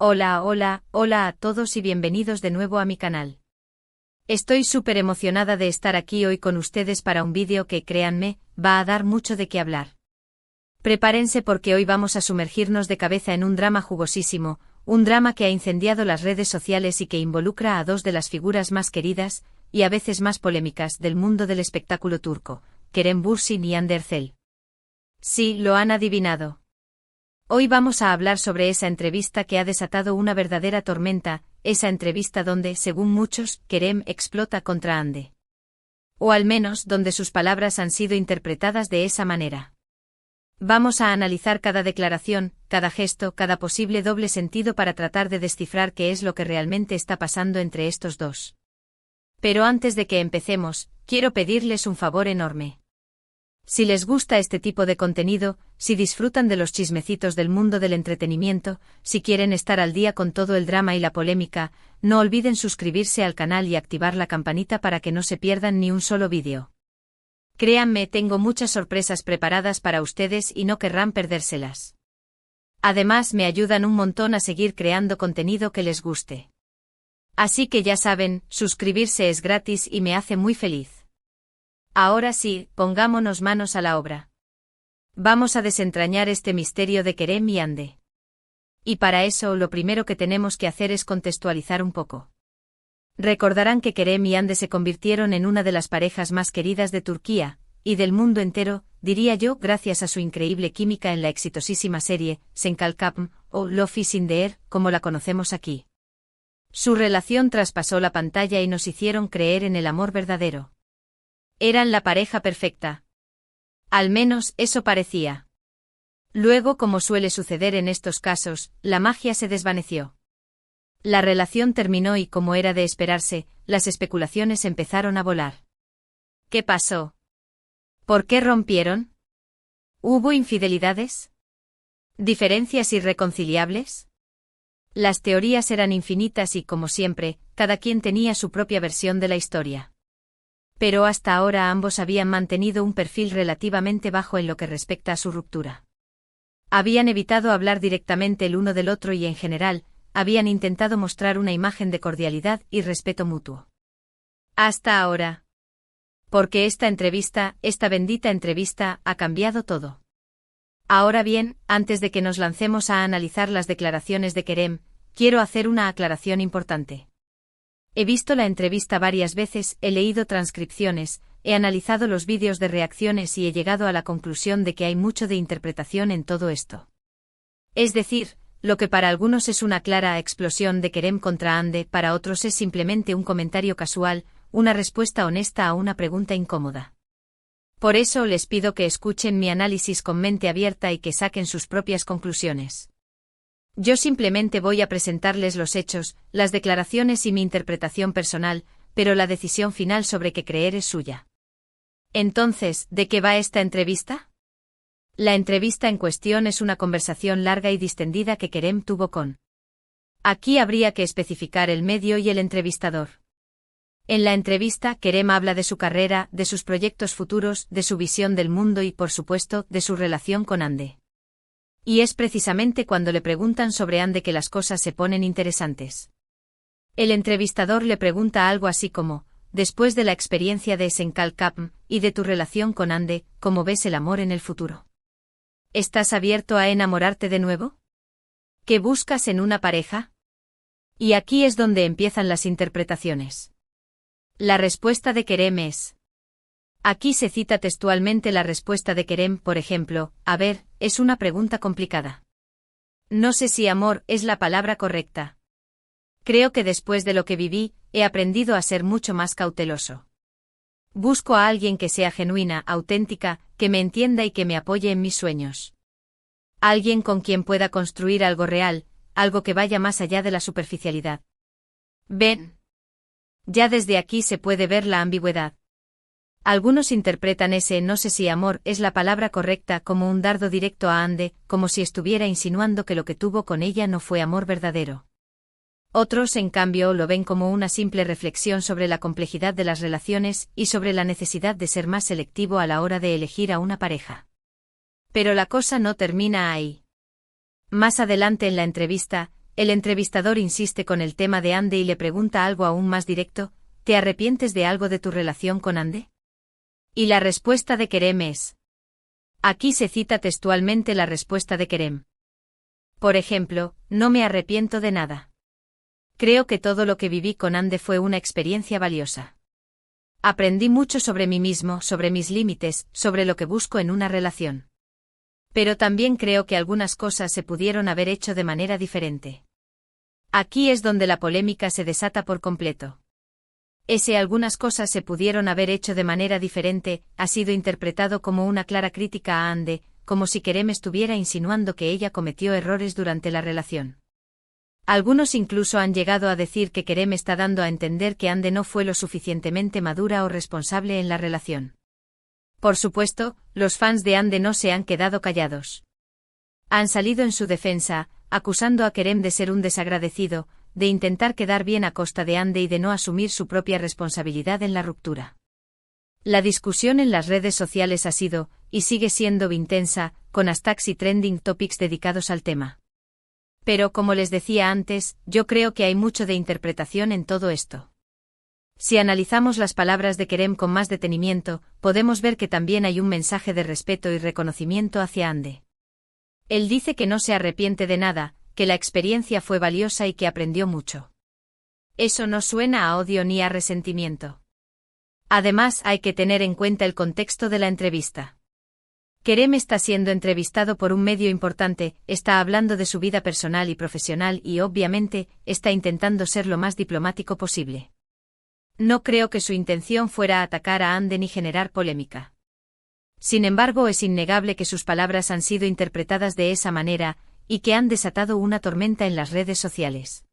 Hola a todos y bienvenidos de nuevo a mi canal. Estoy súper emocionada de estar aquí hoy con ustedes para un vídeo que, créanme, va a dar mucho de qué hablar. Prepárense porque hoy vamos a sumergirnos de cabeza en un drama jugosísimo, un drama que ha incendiado las redes sociales y que involucra a dos de las figuras más queridas, y a veces más polémicas, del mundo del espectáculo turco, Kerem Bürsin y Hande Erçel. Sí, lo han adivinado. Hoy vamos a hablar sobre esa entrevista que ha desatado una verdadera tormenta, esa entrevista donde, según muchos, Kerem explota contra Hande. O al menos donde sus palabras han sido interpretadas de esa manera. Vamos a analizar cada declaración, cada gesto, cada posible doble sentido para tratar de descifrar qué es lo que realmente está pasando entre estos dos. Pero antes de que empecemos, quiero pedirles un favor enorme. Si les gusta este tipo de contenido, si disfrutan de los chismecitos del mundo del entretenimiento, si quieren estar al día con todo el drama y la polémica, no olviden suscribirse al canal y activar la campanita para que no se pierdan ni un solo vídeo. Créanme, tengo muchas sorpresas preparadas para ustedes y no querrán perdérselas. Además, me ayudan un montón a seguir creando contenido que les guste. Así que ya saben, suscribirse es gratis y me hace muy feliz. Ahora sí, pongámonos manos a la obra. Vamos a desentrañar este misterio de Kerem y Hande. Y para eso lo primero que tenemos que hacer es contextualizar un poco. Recordarán que Kerem y Hande se convirtieron en una de las parejas más queridas de Turquía, y del mundo entero, diría yo, gracias a su increíble química en la exitosísima serie, Senkalkapm, o Love is in the Air, como la conocemos aquí. Su relación traspasó la pantalla y nos hicieron creer en el amor verdadero. Eran la pareja perfecta. Al menos, eso parecía. Luego, como suele suceder en estos casos, la magia se desvaneció. La relación terminó y, como era de esperarse, las especulaciones empezaron a volar. ¿Qué pasó? ¿Por qué rompieron? ¿Hubo infidelidades? ¿Diferencias irreconciliables? Las teorías eran infinitas y, como siempre, cada quien tenía su propia versión de la historia. Pero hasta ahora ambos habían mantenido un perfil relativamente bajo en lo que respecta a su ruptura. Habían evitado hablar directamente el uno del otro y en general, habían intentado mostrar una imagen de cordialidad y respeto mutuo. Hasta ahora. Porque esta bendita entrevista, ha cambiado todo. Ahora bien, antes de que nos lancemos a analizar las declaraciones de Kerem, quiero hacer una aclaración importante. He visto la entrevista varias veces, he leído transcripciones, he analizado los vídeos de reacciones y he llegado a la conclusión de que hay mucho de interpretación en todo esto. Es decir, lo que para algunos es una clara explosión de Kerem contra Hande, para otros es simplemente un comentario casual, una respuesta honesta a una pregunta incómoda. Por eso les pido que escuchen mi análisis con mente abierta y que saquen sus propias conclusiones. Yo simplemente voy a presentarles los hechos, las declaraciones y mi interpretación personal, pero la decisión final sobre qué creer es suya. Entonces, ¿de qué va esta entrevista? La entrevista en cuestión es una conversación larga y distendida que Kerem tuvo con. Aquí habría que especificar el medio y el entrevistador. En la entrevista, Kerem habla de su carrera, de sus proyectos futuros, de su visión del mundo y, por supuesto, de su relación con Hande. Y es precisamente cuando le preguntan sobre Hande que las cosas se ponen interesantes. El entrevistador le pregunta algo así como, después de la experiencia de Senkalkapm y de tu relación con Hande, ¿cómo ves el amor en el futuro? ¿Estás abierto a enamorarte de nuevo? ¿Qué buscas en una pareja? Y aquí es donde empiezan las interpretaciones. La respuesta de Kerem es. Aquí se cita textualmente la respuesta de Kerem, por ejemplo, a ver, es una pregunta complicada. No sé si amor es la palabra correcta. Creo que después de lo que viví, he aprendido a ser mucho más cauteloso. Busco a alguien que sea genuina, auténtica, que me entienda y que me apoye en mis sueños. Alguien con quien pueda construir algo real, algo que vaya más allá de la superficialidad. Ven. Ya desde aquí se puede ver la ambigüedad. Algunos interpretan ese no sé si amor es la palabra correcta como un dardo directo a Hande, como si estuviera insinuando que lo que tuvo con ella no fue amor verdadero. Otros, en cambio, lo ven como una simple reflexión sobre la complejidad de las relaciones y sobre la necesidad de ser más selectivo a la hora de elegir a una pareja. Pero la cosa no termina ahí. Más adelante en la entrevista, el entrevistador insiste con el tema de Ande y le pregunta algo aún más directo: ¿te arrepientes de algo de tu relación con Ande? Y la respuesta de Kerem es... Aquí se cita textualmente la respuesta de Kerem. Por ejemplo, no me arrepiento de nada. Creo que todo lo que viví con Ande fue una experiencia valiosa. Aprendí mucho sobre mí mismo, sobre mis límites, sobre lo que busco en una relación. Pero también creo que algunas cosas se pudieron haber hecho de manera diferente. Aquí es donde la polémica se desata por completo. Ese algunas cosas se pudieron haber hecho de manera diferente ha sido interpretado como una clara crítica a Ande, como si Kerem estuviera insinuando que ella cometió errores durante la relación. Algunos incluso han llegado a decir que Kerem está dando a entender que Ande no fue lo suficientemente madura o responsable en la relación. Por supuesto, los fans de Ande no se han quedado callados. Han salido en su defensa, acusando a Kerem de ser un desagradecido, de intentar quedar bien a costa de Ande y de no asumir su propia responsabilidad en la ruptura. La discusión en las redes sociales ha sido, y sigue siendo intensa, con hashtags y trending topics dedicados al tema. Pero como les decía antes, yo creo que hay mucho de interpretación en todo esto. Si analizamos las palabras de Kerem con más detenimiento, podemos ver que también hay un mensaje de respeto y reconocimiento hacia Ande. Él dice que no se arrepiente de nada, que la experiencia fue valiosa y que aprendió mucho. Eso no suena a odio ni a resentimiento. Además, hay que tener en cuenta el contexto de la entrevista. Kerem está siendo entrevistado por un medio importante, está hablando de su vida personal y profesional y, obviamente, está intentando ser lo más diplomático posible. No creo que su intención fuera atacar a Ande ni generar polémica. Sin embargo, es innegable que sus palabras han sido interpretadas de esa manera, y que han desatado una tormenta en las redes sociales.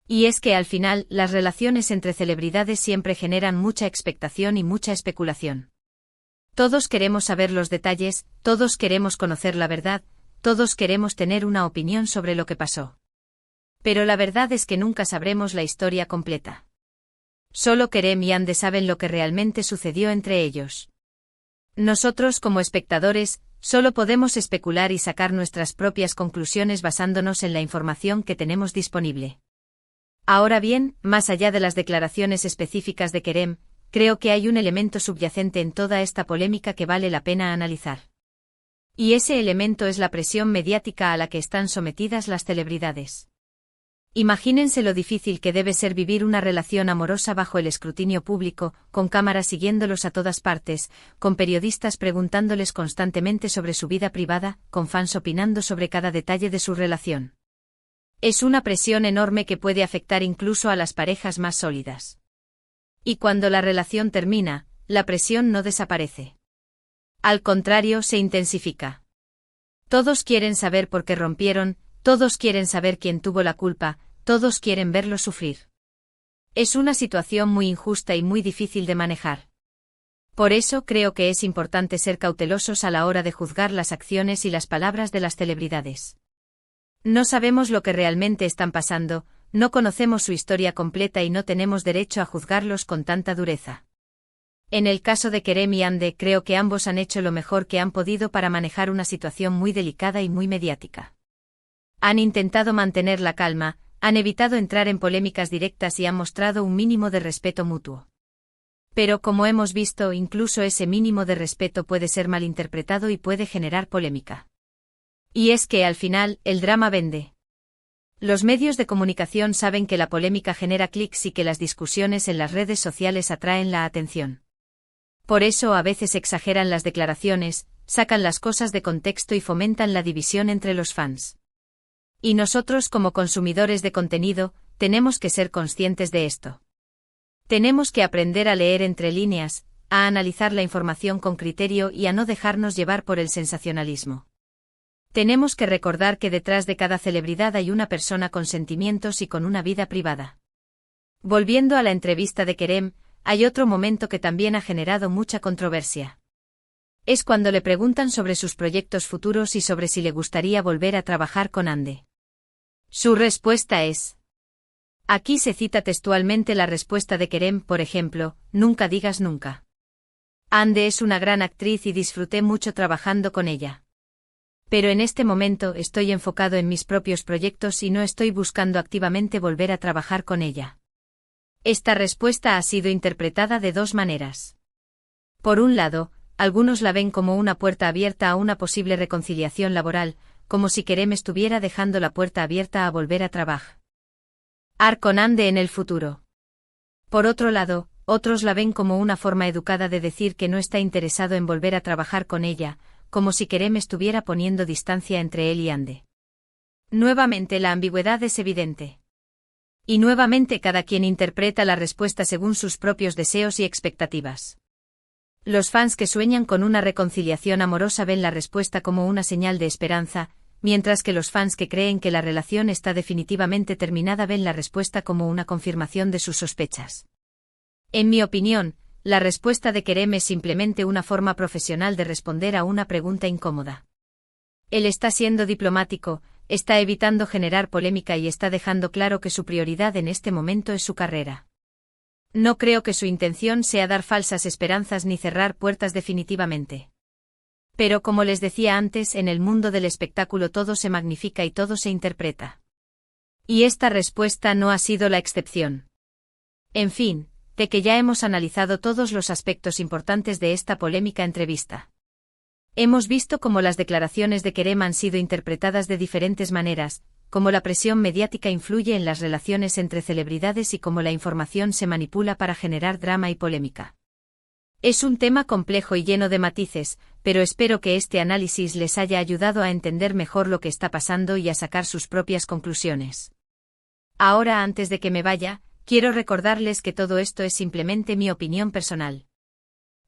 Y es que al final, las relaciones entre celebridades siempre generan mucha expectación y mucha especulación. Todos queremos saber los detalles, todos queremos conocer la verdad, todos queremos tener una opinión sobre lo que pasó. Pero la verdad es que nunca sabremos la historia completa. Solo Kerem y Ande saben lo que realmente sucedió entre ellos. Nosotros, como espectadores, solo podemos especular y sacar nuestras propias conclusiones basándonos en la información que tenemos disponible. Ahora bien, más allá de las declaraciones específicas de Kerem, creo que hay un elemento subyacente en toda esta polémica que vale la pena analizar. Y ese elemento es la presión mediática a la que están sometidas las celebridades. Imagínense lo difícil que debe ser vivir una relación amorosa bajo el escrutinio público, con cámaras siguiéndolos a todas partes, con periodistas preguntándoles constantemente sobre su vida privada, con fans opinando sobre cada detalle de su relación. Es una presión enorme que puede afectar incluso a las parejas más sólidas. Y cuando la relación termina, la presión no desaparece. Al contrario, se intensifica. Todos quieren saber por qué rompieron, todos quieren saber quién tuvo la culpa, todos quieren verlo sufrir. Es una situación muy injusta y muy difícil de manejar. Por eso creo que es importante ser cautelosos a la hora de juzgar las acciones y las palabras de las celebridades. No sabemos lo que realmente están pasando, no conocemos su historia completa y no tenemos derecho a juzgarlos con tanta dureza. En el caso de Kerem y Ande, creo que ambos han hecho lo mejor que han podido para manejar una situación muy delicada y muy mediática. Han intentado mantener la calma, han evitado entrar en polémicas directas y han mostrado un mínimo de respeto mutuo. Pero como hemos visto, incluso ese mínimo de respeto puede ser malinterpretado y puede generar polémica. Y es que al final, el drama vende. Los medios de comunicación saben que la polémica genera clics y que las discusiones en las redes sociales atraen la atención. Por eso a veces exageran las declaraciones, sacan las cosas de contexto y fomentan la división entre los fans. Y nosotros como consumidores de contenido, tenemos que ser conscientes de esto. Tenemos que aprender a leer entre líneas, a analizar la información con criterio y a no dejarnos llevar por el sensacionalismo. Tenemos que recordar que detrás de cada celebridad hay una persona con sentimientos y con una vida privada. Volviendo a la entrevista de Kerem, hay otro momento que también ha generado mucha controversia. Es cuando le preguntan sobre sus proyectos futuros y sobre si le gustaría volver a trabajar con Ande. Su respuesta es... Aquí se cita textualmente la respuesta de Kerem, por ejemplo: nunca digas nunca. Ande es una gran actriz y disfruté mucho trabajando con ella. Pero en este momento estoy enfocado en mis propios proyectos y no estoy buscando activamente volver a trabajar con ella. Esta respuesta ha sido interpretada de dos maneras. Por un lado, algunos la ven como una puerta abierta a una posible reconciliación laboral, como si Kerem estuviera dejando la puerta abierta a volver a trabajar con Ande en el futuro. Por otro lado, otros la ven como una forma educada de decir que no está interesado en volver a trabajar con ella, como si Kerem estuviera poniendo distancia entre él y Ande. Nuevamente la ambigüedad es evidente. Y nuevamente cada quien interpreta la respuesta según sus propios deseos y expectativas. Los fans que sueñan con una reconciliación amorosa ven la respuesta como una señal de esperanza, mientras que los fans que creen que la relación está definitivamente terminada ven la respuesta como una confirmación de sus sospechas. En mi opinión, la respuesta de Kerem es simplemente una forma profesional de responder a una pregunta incómoda. Él está siendo diplomático, está evitando generar polémica y está dejando claro que su prioridad en este momento es su carrera. No creo que su intención sea dar falsas esperanzas ni cerrar puertas definitivamente. Pero como les decía antes, en el mundo del espectáculo todo se magnifica y todo se interpreta. Y esta respuesta no ha sido la excepción. En fin, de que ya hemos analizado todos los aspectos importantes de esta polémica entrevista. Hemos visto cómo las declaraciones de Kerem han sido interpretadas de diferentes maneras, cómo la presión mediática influye en las relaciones entre celebridades y cómo la información se manipula para generar drama y polémica. Es un tema complejo y lleno de matices, pero espero que este análisis les haya ayudado a entender mejor lo que está pasando y a sacar sus propias conclusiones. Ahora, antes de que me vaya, quiero recordarles que todo esto es simplemente mi opinión personal.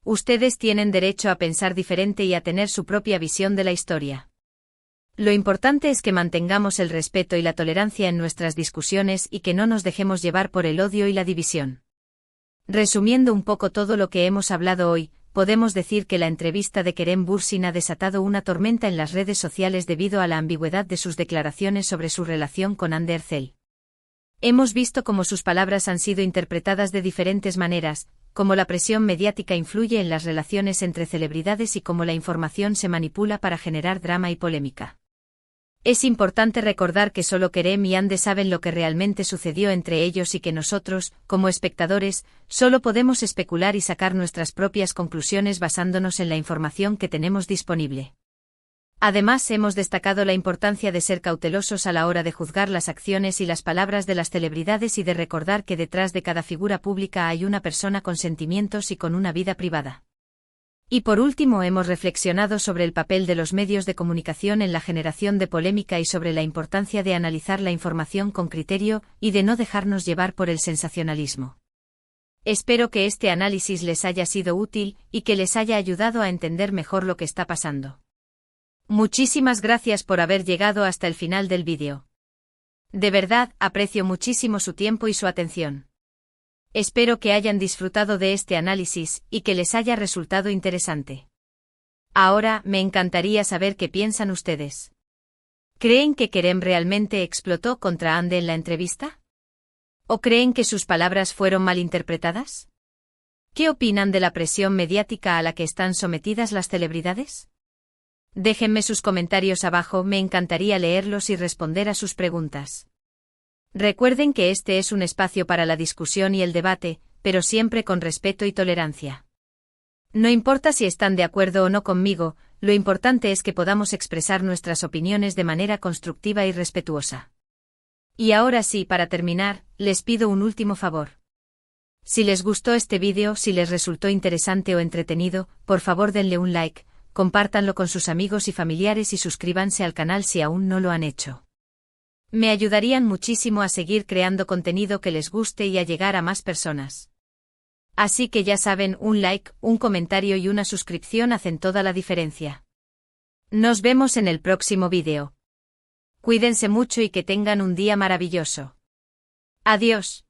Ustedes tienen derecho a pensar diferente y a tener su propia visión de la historia. Lo importante es que mantengamos el respeto y la tolerancia en nuestras discusiones y que no nos dejemos llevar por el odio y la división. Resumiendo un poco todo lo que hemos hablado hoy, podemos decir que la entrevista de Kerem Bürsin ha desatado una tormenta en las redes sociales debido a la ambigüedad de sus declaraciones sobre su relación con Hande Erçel. Hemos visto cómo sus palabras han sido interpretadas de diferentes maneras, cómo la presión mediática influye en las relaciones entre celebridades y cómo la información se manipula para generar drama y polémica. Es importante recordar que solo Kerem y Hande saben lo que realmente sucedió entre ellos y que nosotros, como espectadores, solo podemos especular y sacar nuestras propias conclusiones basándonos en la información que tenemos disponible. Además, hemos destacado la importancia de ser cautelosos a la hora de juzgar las acciones y las palabras de las celebridades y de recordar que detrás de cada figura pública hay una persona con sentimientos y con una vida privada. Y por último, hemos reflexionado sobre el papel de los medios de comunicación en la generación de polémica y sobre la importancia de analizar la información con criterio y de no dejarnos llevar por el sensacionalismo. Espero que este análisis les haya sido útil y que les haya ayudado a entender mejor lo que está pasando. Muchísimas gracias por haber llegado hasta el final del vídeo. De verdad, aprecio muchísimo su tiempo y su atención. Espero que hayan disfrutado de este análisis y que les haya resultado interesante. Ahora, me encantaría saber qué piensan ustedes. ¿Creen que Kerem realmente explotó contra Hande en la entrevista? ¿O creen que sus palabras fueron malinterpretadas? ¿Qué opinan de la presión mediática a la que están sometidas las celebridades? Déjenme sus comentarios abajo, me encantaría leerlos y responder a sus preguntas. Recuerden que este es un espacio para la discusión y el debate, pero siempre con respeto y tolerancia. No importa si están de acuerdo o no conmigo, lo importante es que podamos expresar nuestras opiniones de manera constructiva y respetuosa. Y ahora sí, para terminar, les pido un último favor. Si les gustó este vídeo, si les resultó interesante o entretenido, por favor denle un like, compártanlo con sus amigos y familiares y suscríbanse al canal si aún no lo han hecho. Me ayudarían muchísimo a seguir creando contenido que les guste y a llegar a más personas. Así que ya saben, un like, un comentario y una suscripción hacen toda la diferencia. Nos vemos en el próximo vídeo. Cuídense mucho y que tengan un día maravilloso. Adiós.